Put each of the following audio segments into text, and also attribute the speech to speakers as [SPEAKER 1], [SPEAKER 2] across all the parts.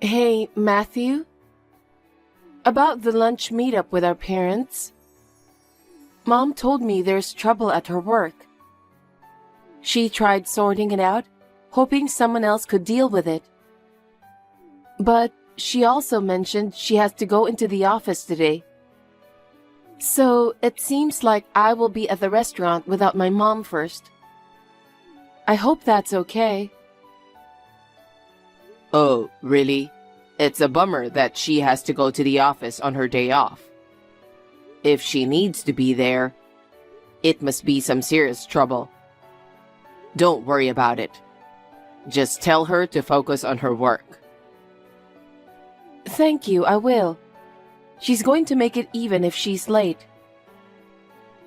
[SPEAKER 1] Hey, Matthew? About the lunch meetup with our parents. Mom told me there's trouble at her work. She tried sorting it out, hoping someone else could deal with it. But she also mentioned she has to go into the office today. So it seems like I will be at the restaurant without my mom first. I hope that's okay.
[SPEAKER 2] Oh, really? It's a bummer that she has to go to the office on her day off. If she needs to be there, it must be some serious trouble. Don't worry about it. Just tell her to focus on her work.
[SPEAKER 1] Thank you, I will. She's going to make it even if she's late.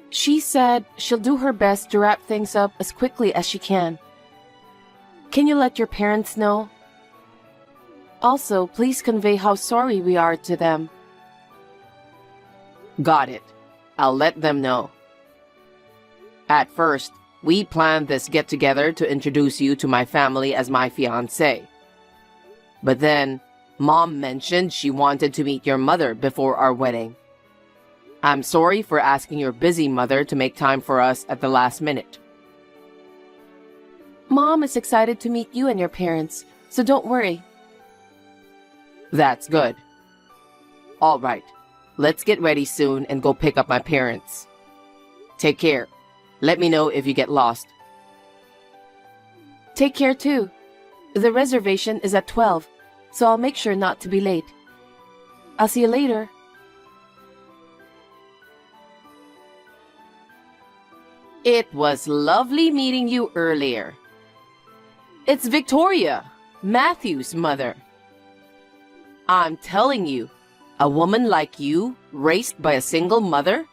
[SPEAKER 1] She said she'll do her best to wrap things up as quickly as she can. Can you let your parents know? Also, please convey how sorry we are to them.
[SPEAKER 2] Got it. I'll let them know. At first, we planned this get-together to introduce you to my family as my fiancé. But then, Mom mentioned she wanted to meet your mother before our wedding. I'm sorry for asking your busy mother to make time for us at the last minute.
[SPEAKER 1] Mom is excited to meet you and your parents, so don't worry.
[SPEAKER 2] That's good. All right, let's get ready soon and go pick up my parents. Take care. Let me know if you get lost.
[SPEAKER 1] Take care too. The reservation is at 12, so I'll make sure not to be late. I'll see you later.
[SPEAKER 2] It was lovely meeting you earlier. It's Victoria, Matthew's mother. I'm telling you, a woman like you, raised by a single mother,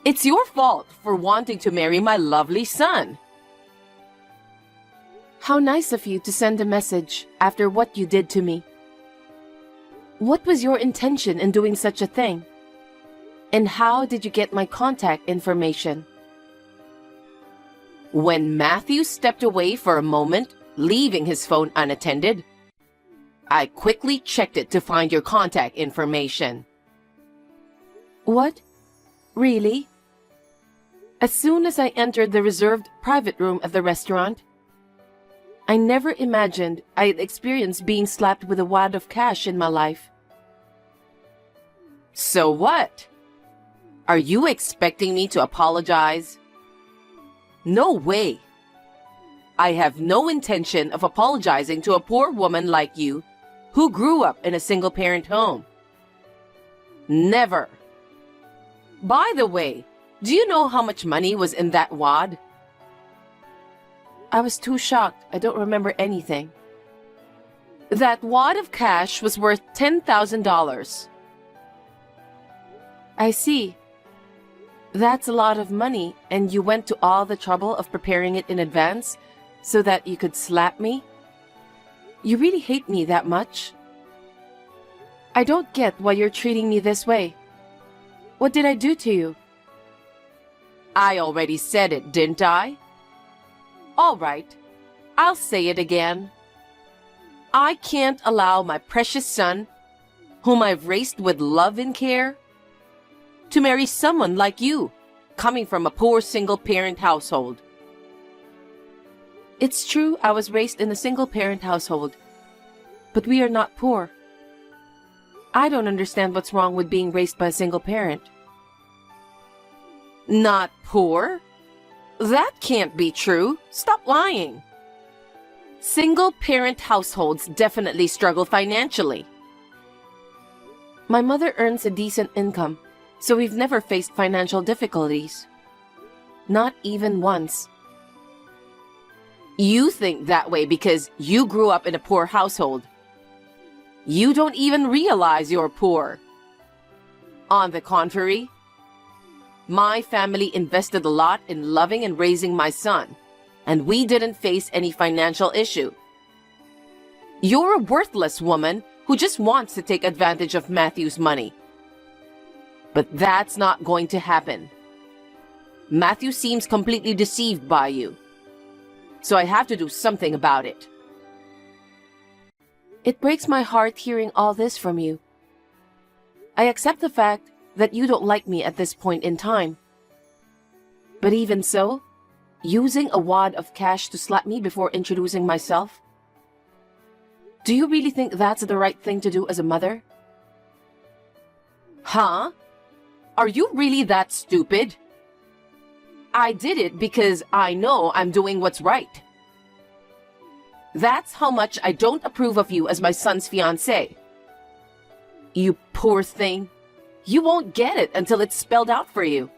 [SPEAKER 2] it's your fault for wanting to marry my lovely son.
[SPEAKER 1] How nice of you to send a message after what you did to me. What was your intention in doing such a thing? And how did you get my contact information?
[SPEAKER 2] When Matthew stepped away for a moment, leaving his phone unattended, I quickly checked it to find your contact information.
[SPEAKER 1] What? Really? As soon as I entered the reserved private room at the restaurant, I never imagined I'd experience being slapped with a wad of cash in my life.
[SPEAKER 2] So what? Are you expecting me to apologize? No way. I have no intention of apologizing to a poor woman like you who grew up in a single-parent home. Never. By the way, do you know how much money was in that wad?
[SPEAKER 1] I was too shocked. I don't remember anything.
[SPEAKER 2] That wad of cash was worth $10,000.
[SPEAKER 1] I see. That's a lot of money, and you went to all the trouble of preparing it in advance so that you could slap me? You really hate me that much? I don't get why you're treating me this way. What did I do to you?
[SPEAKER 2] I already said it, didn't I? All right, I'll say it again. I can't allow my precious son, whom I've raised with love and care, to marry someone like you, coming from a poor single-parent household.
[SPEAKER 1] It's true I was raised in a single-parent household, but we are not poor. I don't understand what's wrong with being raised by a single parent.
[SPEAKER 2] Not poor? That can't be true. Stop lying. Single-parent households definitely struggle financially.
[SPEAKER 1] My mother earns a decent income, so we've never faced financial difficulties. Not even once.
[SPEAKER 2] You think that way because you grew up in a poor household. You don't even realize you're poor. On the contrary, my family invested a lot in loving and raising my son, and we didn't face any financial issue. You're a worthless woman who just wants to take advantage of Matthew's money. But that's not going to happen. Matthew seems completely deceived by you. So I have to do something about it.
[SPEAKER 1] It breaks my heart hearing all this from you. I accept the fact that you don't like me at this point in time. But even so, using a wad of cash to slap me before introducing myself? Do you really think that's the right thing to do as a mother?
[SPEAKER 2] Huh? Are you really that stupid? I did it because I know I'm doing what's right. That's how much I don't approve of you as my son's fiancée. You poor thing. You won't get it until it's spelled out for you.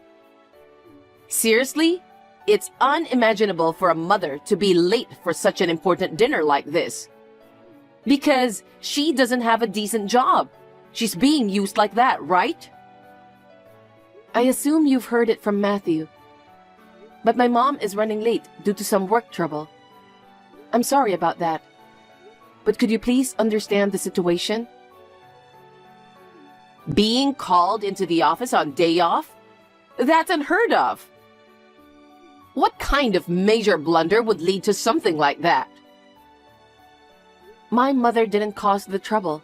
[SPEAKER 2] Seriously? It's unimaginable for a mother to be late for such an important dinner like this. Because she doesn't have a decent job. She's being used like that, right?
[SPEAKER 1] I assume you've heard it from Matthew. But my mom is running late due to some work trouble. I'm sorry about that. But could you please understand the situation?
[SPEAKER 2] Being called into the office on day off? That's unheard of. What kind of major blunder would lead to something like that?
[SPEAKER 1] My mother didn't cause the trouble.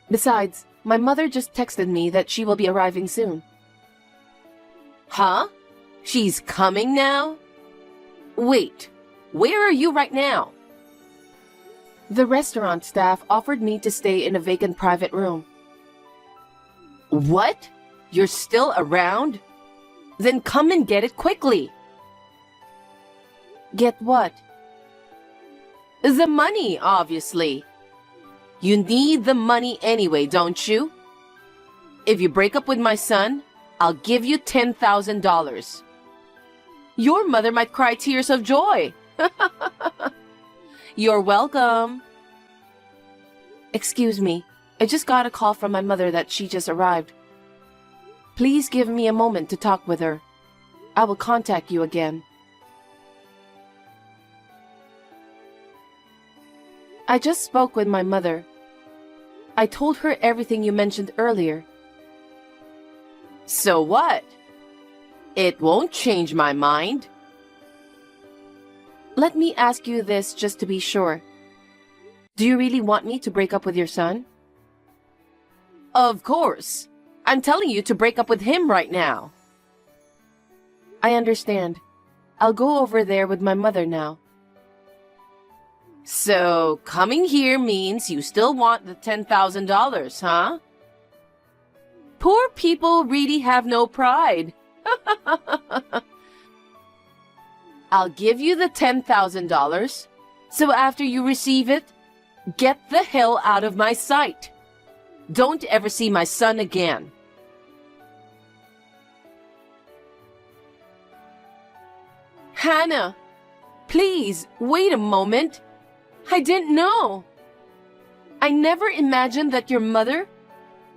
[SPEAKER 1] Besides, my mother just texted me that she will be arriving soon.
[SPEAKER 2] Huh? She's coming now? Wait, where are you right now?
[SPEAKER 1] The restaurant staff offered me to stay in a vacant private room.
[SPEAKER 2] What? You're still around? Then come and get it quickly.
[SPEAKER 1] Get what?
[SPEAKER 2] The money, obviously. You need the money anyway, don't you? If you break up with my son, I'll give you $10,000. Your mother might cry tears of joy. You're welcome.
[SPEAKER 1] Excuse me, I just got a call from my mother that she just arrived. Please give me a moment to talk with her. I will contact you again. I just spoke with my mother. I told her everything you mentioned earlier.
[SPEAKER 2] So what? It won't change my mind.
[SPEAKER 1] Let me ask you this just to be sure. Do you really want me to break up with your son?
[SPEAKER 2] Of course. I'm telling you to break up with him right now.
[SPEAKER 1] I understand. I'll go over there with my mother now.
[SPEAKER 2] So, coming here means you still want the $10,000, huh? Poor people really have no pride. I'll give you the $10,000. So after you receive it, get the hell out of my sight. Don't ever see my son again. Hannah, please, wait a moment. I didn't know. I never imagined that your mother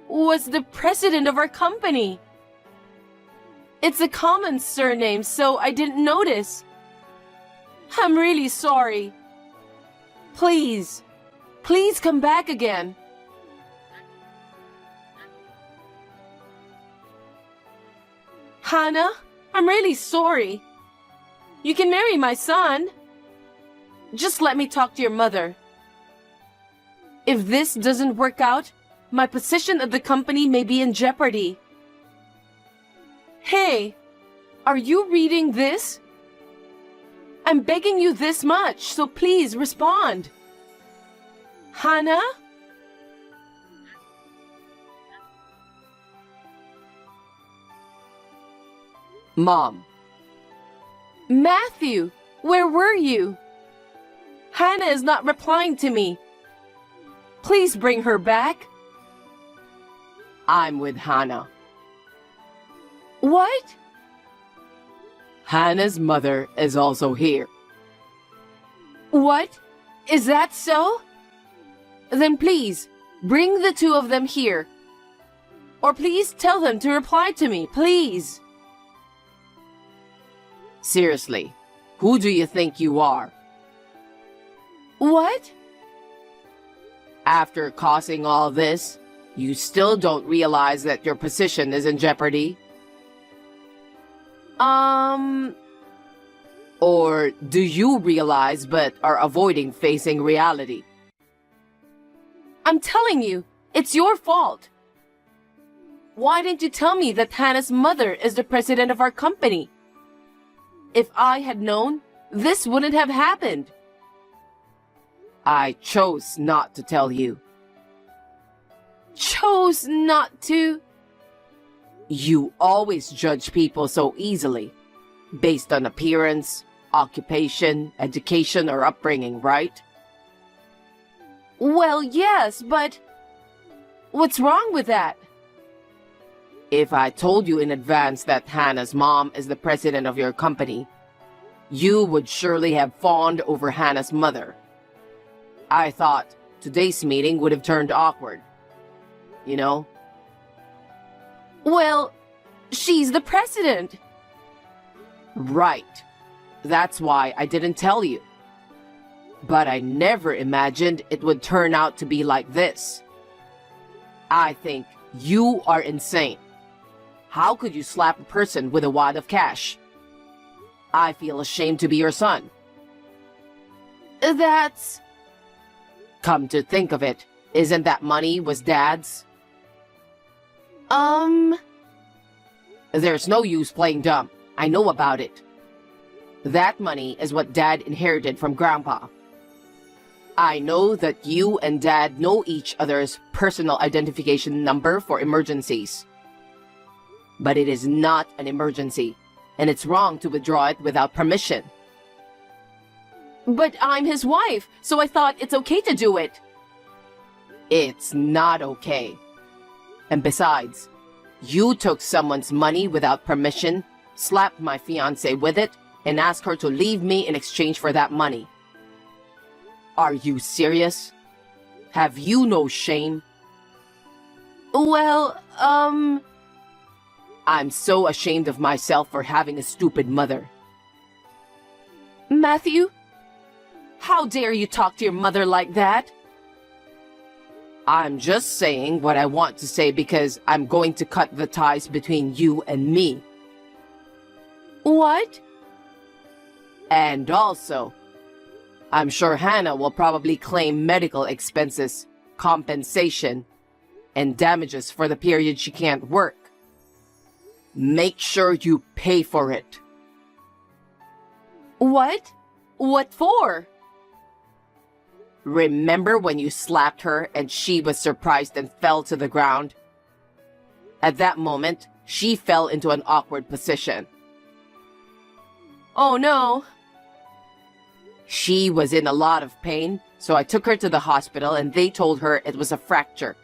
[SPEAKER 2] was the president of our company. It's a common surname, so I didn't notice. I'm really sorry. Please, please come back again. Hannah, I'm really sorry. You can marry my son. Just let me talk to your mother. If this doesn't work out, my position at the company may be in jeopardy. Hey, are you reading this? I'm begging you this much, so please respond. Hannah? Mom. Matthew, where were you? Hannah is not replying to me. Please bring her back. I'm with Hannah. What? Hannah's mother is also here. What? Is that so? Then please, bring the two of them here. Or please tell them to reply to me, please. Seriously, who do you think you are? What? After causing all this, you still don't realize that your position is in jeopardy? Or do you realize but are avoiding facing reality?
[SPEAKER 1] I'm telling you, it's your fault. Why didn't you tell me that Hannah's mother is the president of our company? If I had known, this wouldn't have happened.
[SPEAKER 2] I chose not to tell you.
[SPEAKER 1] Chose not to?
[SPEAKER 2] You always judge people so easily, based on appearance, occupation, education, or upbringing, right?
[SPEAKER 1] Well, yes, but what's wrong with that?
[SPEAKER 2] If I told you in advance that Hannah's mom is the president of your company, you would surely have fawned over Hannah's mother. I thought today's meeting would have turned awkward. You know?
[SPEAKER 1] Well, she's the president.
[SPEAKER 2] Right. That's why I didn't tell you. But I never imagined it would turn out to be like this. I think you are insane. How could you slap a person with a wad of cash? I feel ashamed to be your son.
[SPEAKER 1] That's...
[SPEAKER 2] Come to think of it, isn't that money was Dad's? There's no use playing dumb. I know about it. That money is what Dad inherited from Grandpa. I know that you and Dad know each other's personal identification number for emergencies. But it is not an emergency, and it's wrong to withdraw it without permission.
[SPEAKER 1] But I'm his wife, so I thought it's okay to do it.
[SPEAKER 2] It's not okay. And besides, you took someone's money without permission, slapped my fiancée with it, and asked her to leave me in exchange for that money. Are you serious? Have you no shame?
[SPEAKER 1] Well,
[SPEAKER 2] I'm so ashamed of myself for having a stupid mother.
[SPEAKER 1] Matthew? How dare you talk to your mother like that?
[SPEAKER 2] I'm just saying what I want to say because I'm going to cut the ties between you and me.
[SPEAKER 1] What?
[SPEAKER 2] And also, I'm sure Hannah will probably claim medical expenses, compensation, and damages for the period she can't work. Make sure you pay for it.
[SPEAKER 1] What? What for?
[SPEAKER 2] Remember when you slapped her and she was surprised and fell to the ground? At that moment, she fell into an awkward position.
[SPEAKER 1] Oh no.
[SPEAKER 2] She was in a lot of pain, so I took her to the hospital and they told her it was a fracture.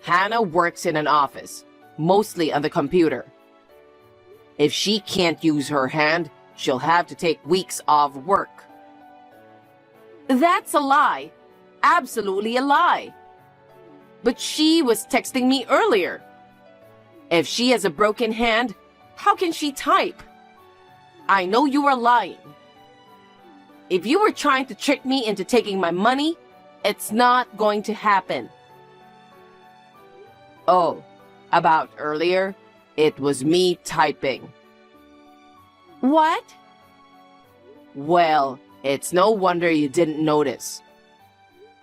[SPEAKER 2] Hannah works in an office, mostly on the computer. If she can't use her hand, she'll have to take weeks off work.
[SPEAKER 1] That's a lie. Absolutely a lie. But she was texting me earlier.
[SPEAKER 2] If she has a broken hand,
[SPEAKER 1] How can she type?
[SPEAKER 2] I know you are lying.
[SPEAKER 1] If you were trying to trick me into taking my money, it's not going to happen.
[SPEAKER 2] Oh, about earlier, it was me typing.
[SPEAKER 1] What?
[SPEAKER 2] Well, it's no wonder you didn't notice.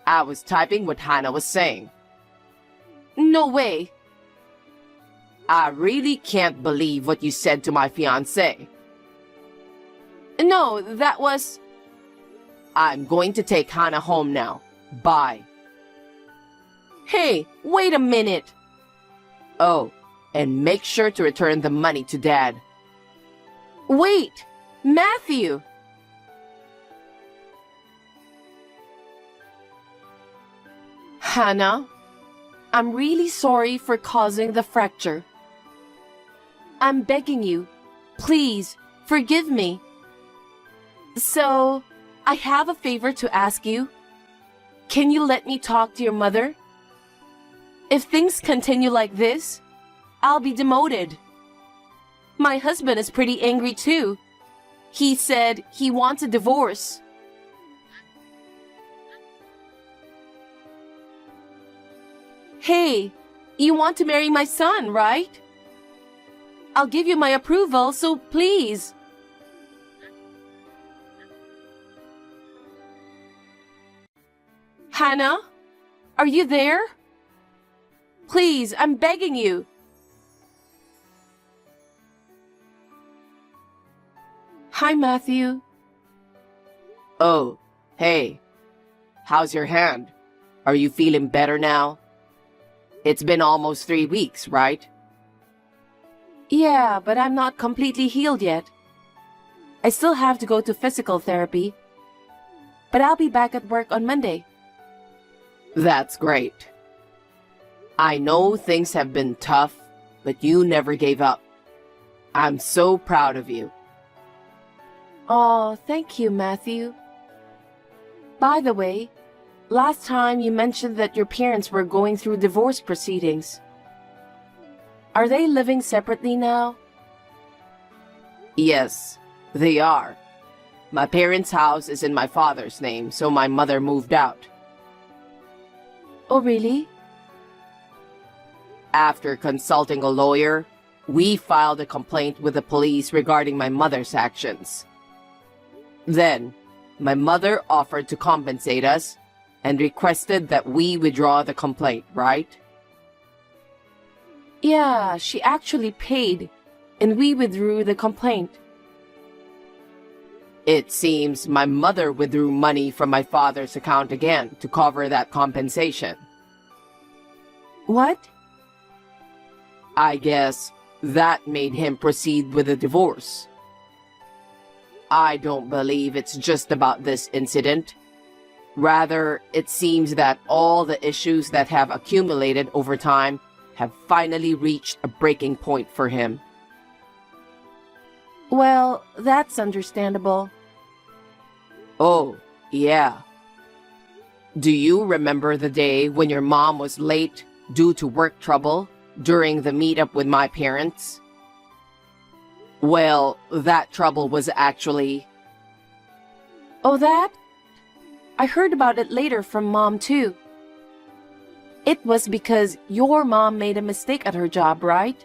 [SPEAKER 2] I was typing what Hannah was saying.
[SPEAKER 1] No way.
[SPEAKER 2] I really can't believe what you said to my fiancé.
[SPEAKER 1] No, that was...
[SPEAKER 2] I'm going to take Hannah home now. Bye.
[SPEAKER 1] Hey, wait a minute.
[SPEAKER 2] Oh, and make sure to return the money to Dad.
[SPEAKER 1] Wait, Matthew. Hannah, I'm really sorry for causing the fracture. I'm begging you, please, forgive me. So, I have a favor to ask you. Can you let me talk to your mother? If things continue like this, I'll be demoted. My husband is pretty angry too. He said he wants a divorce. Hey, you want to marry my son, right? I'll give you my approval, so please. Hannah?
[SPEAKER 2] Are you there? Please, I'm begging you.
[SPEAKER 1] Hi, Matthew.
[SPEAKER 2] Oh, hey. How's your hand? Are you feeling better now? It's been almost 3 weeks, right?
[SPEAKER 1] Yeah, but I'm not completely healed yet. I still have to go to physical therapy. But I'll be back at work on Monday.
[SPEAKER 2] That's great. I know things have been tough, but you never gave up. I'm so proud of you.
[SPEAKER 1] Oh, thank you, Matthew. By the way, last time you mentioned that your parents were going through divorce proceedings. Are they living separately now?
[SPEAKER 2] Yes, they are. My parents' house is in my father's name, so my mother moved out.
[SPEAKER 1] Oh, really?
[SPEAKER 2] After consulting a lawyer, we filed a complaint with the police regarding my mother's actions. Then, my mother offered to compensate us and requested that we withdraw the complaint, right?
[SPEAKER 1] Yeah, she actually paid, and we withdrew the complaint.
[SPEAKER 2] It seems my mother withdrew money from my father's account again to cover that compensation.
[SPEAKER 1] What?
[SPEAKER 2] I guess that made him proceed with the divorce. I don't believe it's just about this incident. Rather, it seems that all the issues that have accumulated over time have finally reached a breaking point for him.
[SPEAKER 1] Well, that's understandable.
[SPEAKER 2] Oh, yeah. Do you remember the day when your mom was late due to work trouble during the meetup with my parents? Well, that trouble was actually...
[SPEAKER 1] Oh, that? I heard about it later from Mom, too. It was because your mom made a mistake at her job, right?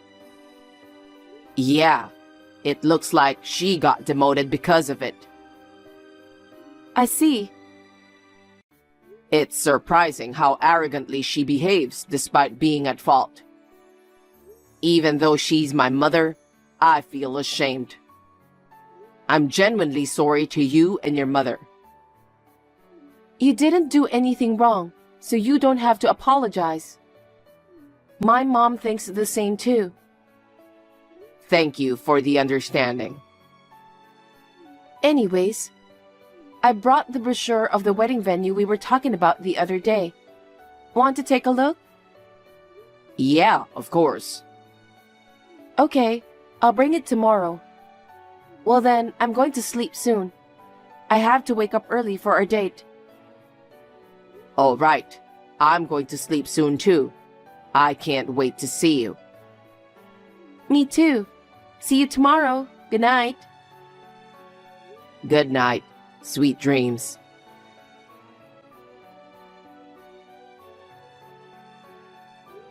[SPEAKER 2] Yeah, it looks like she got demoted because of it.
[SPEAKER 1] I see.
[SPEAKER 2] It's surprising how arrogantly she behaves despite being at fault. Even though she's my mother, I feel ashamed. I'm genuinely sorry to you and your mother.
[SPEAKER 1] You didn't do anything wrong, so you don't have to apologize. My mom thinks the same too.
[SPEAKER 2] Thank you for the understanding.
[SPEAKER 1] Anyways, I brought the brochure of the wedding venue we were talking about the other day. Want to take a look?
[SPEAKER 2] Yeah, of course.
[SPEAKER 1] Okay, I'll bring it tomorrow. Well then, I'm going to sleep soon. I have to wake up early for our date.
[SPEAKER 2] All right, I'm going to sleep soon too. I can't wait to see you.
[SPEAKER 1] Me too. See you tomorrow. Good night.
[SPEAKER 2] Good night. Sweet dreams.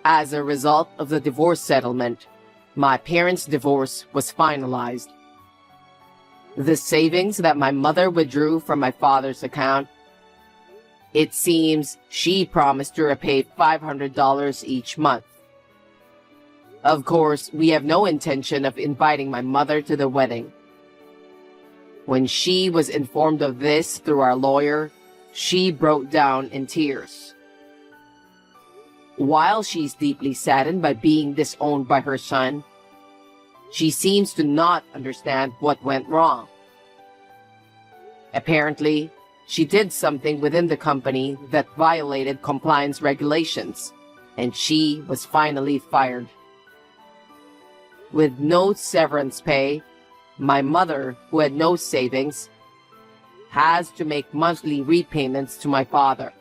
[SPEAKER 2] As a result of the divorce settlement, my parents' divorce was finalized. The savings that my mother withdrew from my father's account, it seems she promised to repay $500 each month. Of course, we have no intention of inviting my mother to the wedding. When she was informed of this through our lawyer, she broke down in tears. While she's deeply saddened by being disowned by her son, she seems to not understand what went wrong. Apparently, she did something within the company that violated compliance regulations, and she was finally fired. With no severance pay, my mother, who had no savings, has to make monthly repayments to my father.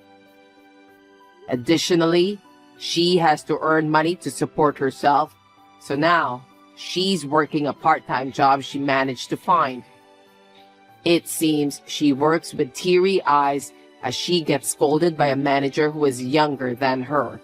[SPEAKER 2] Additionally, she has to earn money to support herself, so now she's working a part-time job she managed to find. It seems she works with teary eyes as she gets scolded by a manager who is younger than her.